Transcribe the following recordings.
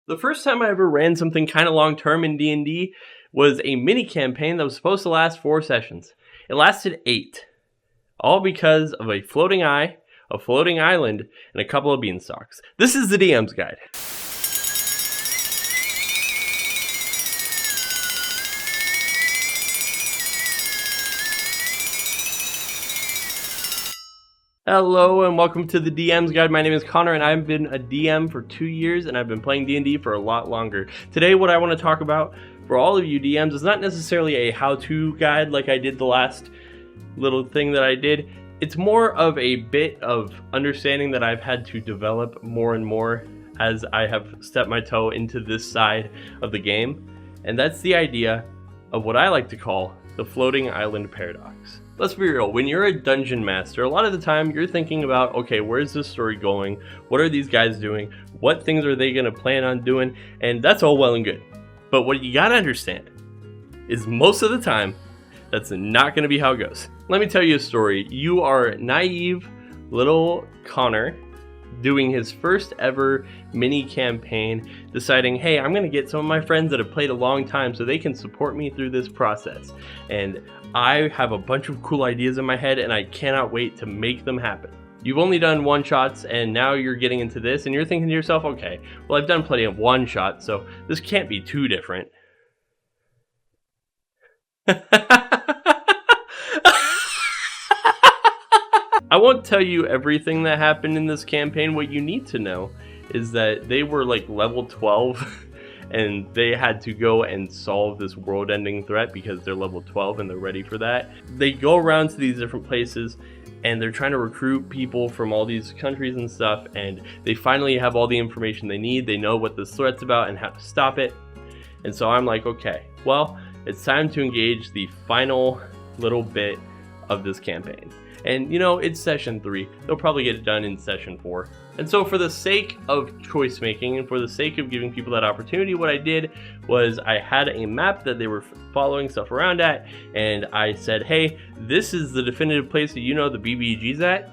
The first time I ever ran something kind of long term in D&D was a mini campaign that was supposed to last 4 sessions. It lasted 8, all because of a floating eye, a floating island, and a couple of beanstalks. This is the DM's Guide. Hello and welcome to the DM's Guide. My name is Connor and I've been a DM for 2 years and I've been playing D&D for a lot longer. Today what I want to talk about for all of you DMs is not necessarily a how-to guide like I did the last little thing that I did. It's more of a bit of understanding that I've had to develop more and more as I have stepped my toe into this side of the game. And that's the idea of what I like to call the floating island paradox. Let's be real, when you're a dungeon master, a lot of the time you're thinking about, okay, where's this story going? What are these guys doing? What things are they gonna plan on doing? And that's all well and good. But what you gotta understand is most of the time, that's not gonna be how it goes. Let me tell you a story. You are naive little Connor doing his first ever mini campaign, deciding, hey, I'm gonna get some of my friends that have played a long time so they can support me through this process. And I have a bunch of cool ideas in my head and I cannot wait to make them happen. You've only done one-shots and now you're getting into this and you're thinking to yourself, okay, well, I've done plenty of one-shots, so this can't be too different. I won't tell you everything that happened in this campaign. What you need to know is that they were like level 12 and they had to go and solve this world-ending threat because they're level 12 and they're ready for that. They go around to these different places and they're trying to recruit people from all these countries and stuff, and they finally have all the information they need. They know what this threat's about and how to stop it. And so I'm like, okay, well, it's time to engage the final little bit of this campaign. And you know, it's session 3. They'll probably get it done in session 4. And so for the sake of choice making and for the sake of giving people that opportunity, what I did was I had a map that they were following stuff around at, and I said, hey, this is the definitive place that you know the BBG's at.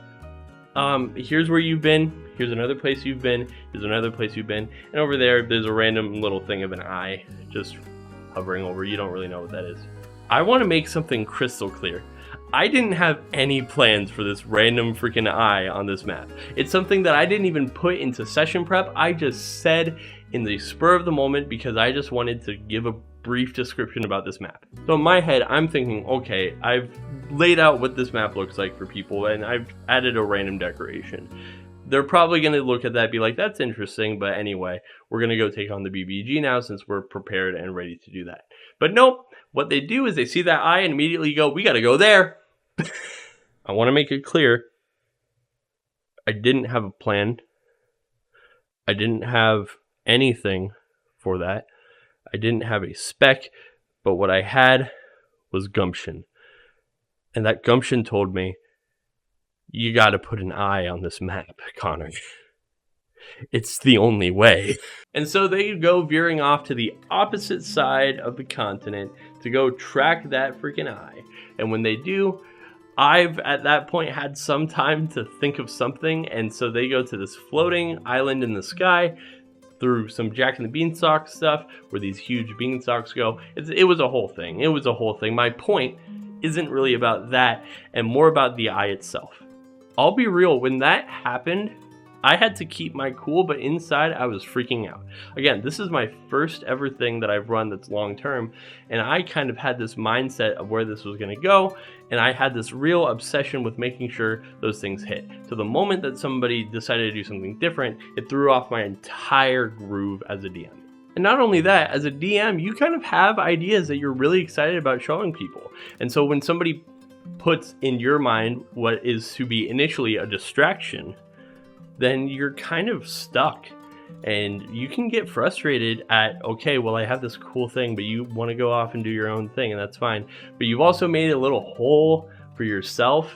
Here's where you've been. Here's another place you've been. Here's another place you've been. And over there's a random little thing of an eye just hovering over. You don't really know what that is. I want to make something crystal clear. I didn't have any plans for this random freaking eye on this map. It's something that I didn't even put into session prep. I just said in the spur of the moment because I just wanted to give a brief description about this map. So in my head, I'm thinking, okay, I've laid out what this map looks like for people and I've added a random decoration. They're probably going to look at that and be like, that's interesting, but anyway, we're going to go take on the BBG now since we're prepared and ready to do that. But nope, what they do is they see that eye and immediately go, we got to go there. I want to make it clear, I didn't have a plan. I didn't have anything for that. I didn't have a spec, but what I had was gumption. And that gumption told me, you got to put an eye on this map, Connor. It's the only way. And so they go veering off to the opposite side of the continent to go track that freaking eye. And when they do, I've at that point had some time to think of something, and so they go to this floating island in the sky through some Jack and the Beanstalk stuff where these huge beanstalks go. It was a whole thing. It was a whole thing. My point isn't really about that and more about the eye itself. I'll be real, when that happened, I had to keep my cool, but inside I was freaking out. Again, this is my first ever thing that I've run that's long term, and I kind of had this mindset of where this was going to go, and I had this real obsession with making sure those things hit. So the moment that somebody decided to do something different, it threw off my entire groove as a DM. And not only that, as a DM, you kind of have ideas that you're really excited about showing people. And so when somebody puts in your mind what is to be initially a distraction, then you're kind of stuck and you can get frustrated at, okay, well, I have this cool thing, but you want to go off and do your own thing, and that's fine. But you've also made a little hole for yourself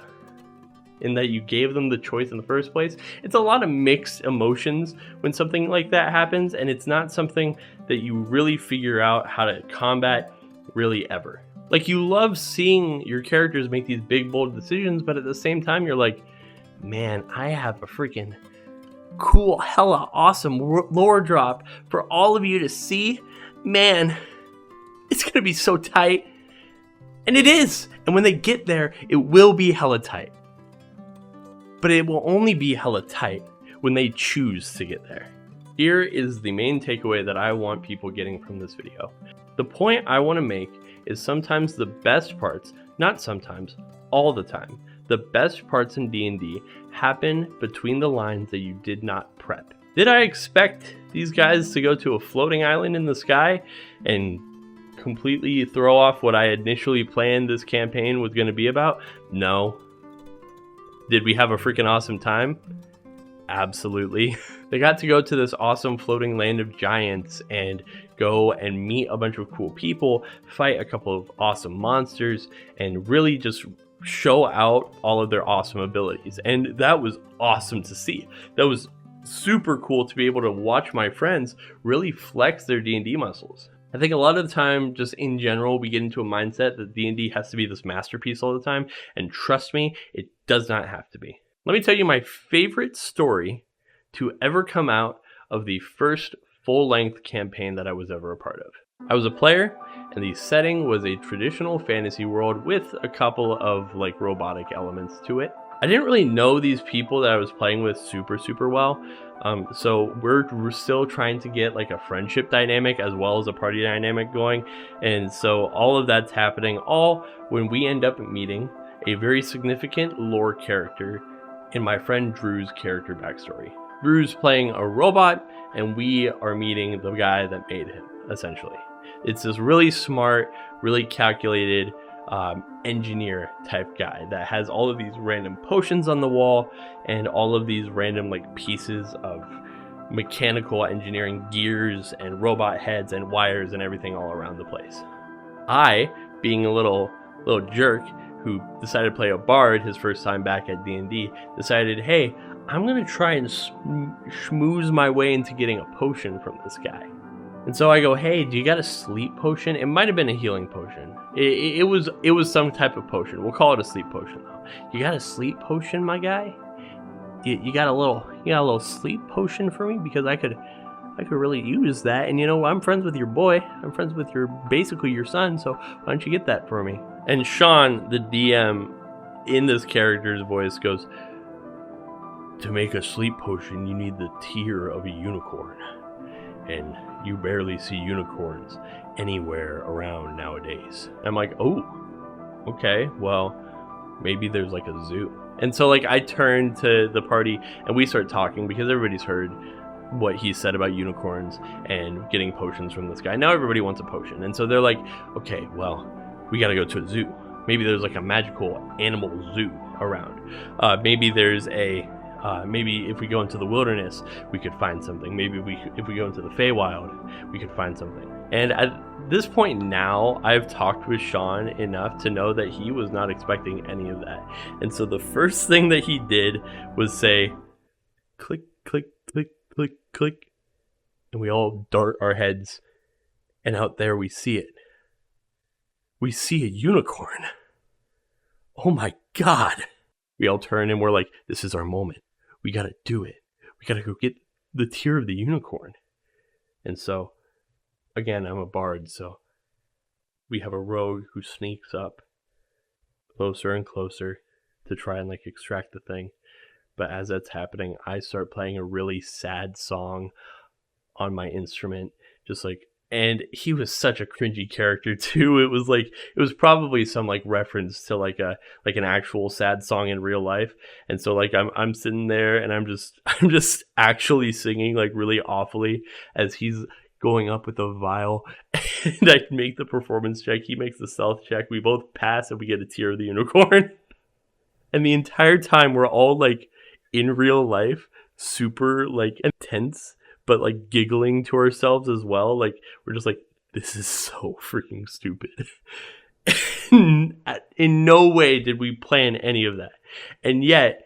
in that you gave them the choice in the first place. It's a lot of mixed emotions when something like that happens, and it's not something that you really figure out how to combat really ever. Like, you love seeing your characters make these big, bold decisions, but at the same time, you're like, man, I have a freaking cool, hella awesome lore drop for all of you to see. Man, it's gonna be so tight. And it is. And when they get there, it will be hella tight. But it will only be hella tight when they choose to get there. Here is the main takeaway that I want people getting from this video. The point I want to make is sometimes the best parts, not sometimes, all the time, the best parts in D&D happen between the lines that you did not prep. Did I expect these guys to go to a floating island in the sky and completely throw off what I initially planned this campaign was going to be about? No. Did we have a freaking awesome time? Absolutely. They got to go to this awesome floating land of giants and go and meet a bunch of cool people, fight a couple of awesome monsters, and really just show out all of their awesome abilities. And that was awesome to see. That was super cool to be able to watch my friends really flex their D&D muscles. I think a lot of the time, just in general, we get into a mindset that D&D has to be this masterpiece all the time. And trust me, it does not have to be. Let me tell you my favorite story to ever come out of the first full-length campaign that I was ever a part of. I was a player, and the setting was a traditional fantasy world with a couple of like robotic elements to it. I didn't really know these people that I was playing with super well. So we're still trying to get like a friendship dynamic as well as a party dynamic going. And so all of that's happening all when we end up meeting a very significant lore character in my friend Drew's character backstory. Drew's playing a robot and we are meeting the guy that made him, essentially. It's this really smart, really calculated engineer type guy that has all of these random potions on the wall and all of these random like pieces of mechanical engineering gears and robot heads and wires and everything all around the place. I, being a little jerk who decided to play a bard his first time back at D&D, decided, hey, I'm gonna try and schmooze my way into getting a potion from this guy. And so I go, hey, do you got a sleep potion? It might have been a healing potion. It was some type of potion. We'll call it a sleep potion though. You got a sleep potion, my guy? You got a little sleep potion for me? Because I could really use that. And you know, I'm friends with your boy. I'm friends with basically your son. So why don't you get that for me? And Sean, the DM, in this character's voice goes, to make a sleep potion, you need the tear of a unicorn. And you barely see unicorns anywhere around nowadays. I'm like, oh, okay, well, maybe there's like a zoo. And so like I turn to the party and we start talking because everybody's heard what he said about unicorns and getting potions from this guy. Now everybody wants a potion. And so they're like, okay, well, we gotta go to a zoo. Maybe there's like a magical animal zoo around. Maybe there's maybe if we go into the wilderness, we could find something. Maybe if we go into the Feywild, we could find something. And at this point now, I've talked with Sean enough to know that he was not expecting any of that. And so the first thing that he did was say, click, click, click, click, click. And we all dart our heads. And out there we see it. We see a unicorn. Oh my God. We all turn and we're like, this is our moment. We gotta do it. We gotta go get the tear of the unicorn. And so, again, I'm a bard, so we have a rogue who sneaks up closer and closer to try and like extract the thing. But as that's happening, I start playing a really sad song on my instrument, just like, and he was such a cringy character too. It was probably some like reference to like an actual sad song in real life. And so like I'm sitting there and I'm just actually singing like really awfully as he's going up with a vial. And I make the performance check, he makes the stealth check, we both pass and we get a tear of the unicorn. And the entire time we're all like in real life super like intense, but like giggling to ourselves as well. Like we're just like, this is so freaking stupid. In no way did we plan any of that. And yet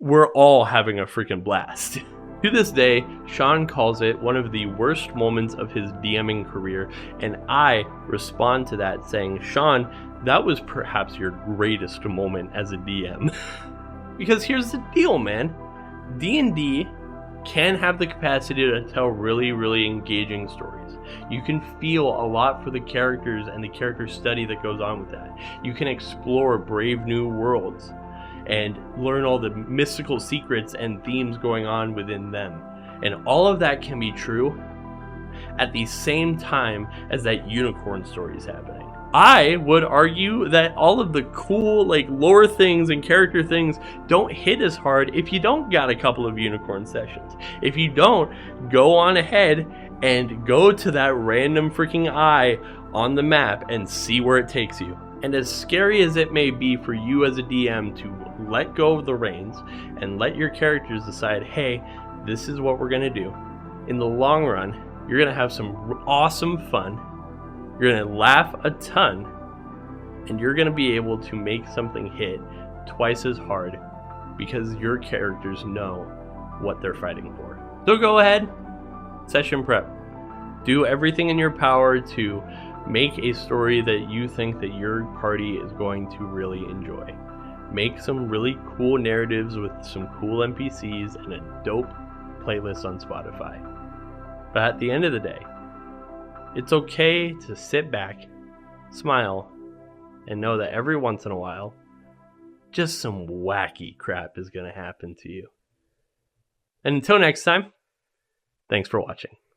we're all having a freaking blast. To this day, Sean calls it one of the worst moments of his DMing career. And I respond to that saying, Sean, that was perhaps your greatest moment as a DM. Because here's the deal, man. D&D can have the capacity to tell really, really engaging stories. You can feel a lot for the characters and the character study that goes on with that. You can explore brave new worlds and learn all the mystical secrets and themes going on within them. And all of that can be true at the same time as that unicorn story is happening. I would argue that all of the cool lore things and character things don't hit as hard if you don't got a couple of unicorn sessions. If you don't go on ahead and go to that random freaking eye on the map and see where it takes you. And as scary as it may be for you as a DM to let go of the reins and let your characters decide, hey, this is what we're going to do. In the long run, you're going to have some awesome fun. You're going to laugh a ton, and you're going to be able to make something hit twice as hard because your characters know what they're fighting for. So go ahead, session prep. Do everything in your power to make a story that you think that your party is going to really enjoy. Make some really cool narratives with some cool NPCs and a dope playlist on Spotify. But at the end of the day, it's okay to sit back, smile, and know that every once in a while, just some wacky crap is going to happen to you. And until next time, thanks for watching.